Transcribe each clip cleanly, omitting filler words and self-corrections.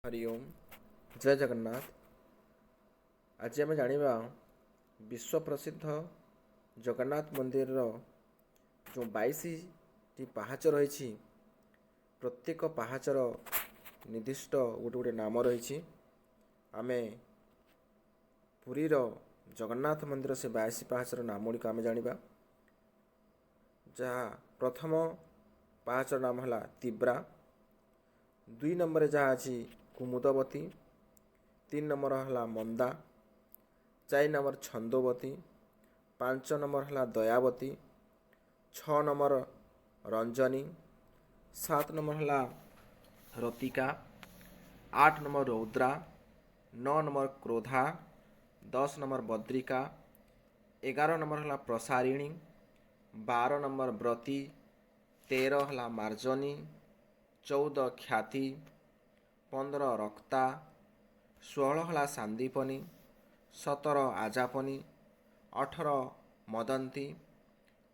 हरि ओम। जय जगन्नाथ। आज आम जाना विश्व प्रसिद्ध जगन्नाथ मंदिर जो 22 टी पाहाच रही, प्रत्येक पाहाचर निर्दिष्ट गोटे गोटे नाम रही। आम पुरीर जगन्नाथ मंदिर से 22 पाहाचर नाम गुड़िक आम जाना। जहाँ प्रथम पाहाचर नाम है तिब्रा, 2 नंबर जहाँ अच्छी कुमुदवती, 3 नंबर है मंदा, 4 नंबर छंदोवती, 5 नंबर है दयावती, 6 नंबर रंजनी, 7 नंबर है रतिका, 8 नंबर रौद्रा, 9 नंबर क्रोधा, 10 नंबर बद्रिका, 11 नंबर है प्रसारिणी, 12 नंबर व्रती, 13 है मार्जनी, 14 ख्याति, 15 रक्ता, 16 है सांदीपनी, 17 आजापनी, 18 मदंती,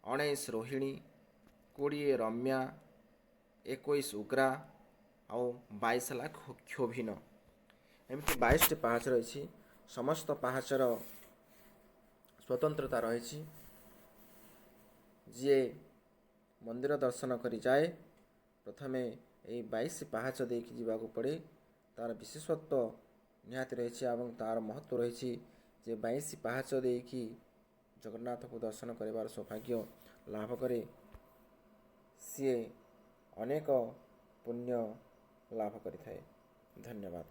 19 रोहिणी, 20 रम्या, 21 उग्रा और 22 है क्षोभिन। एमती 22 पाहाच रही। समस्त पाहाचर स्वतंत्रता रही। जी मंदिर दर्शन करी जाए प्रथमे यही 22 पाहाच देकी जावाक पड़े। तार विशेषत्व निहाती रही और तार महत्व रही। जे 22 पाहाच देकी जगन्नाथ को दर्शन कर सौभाग्य लाभ करे सी अनेक पुण्य लाभ करि थाए। धन्यवाद।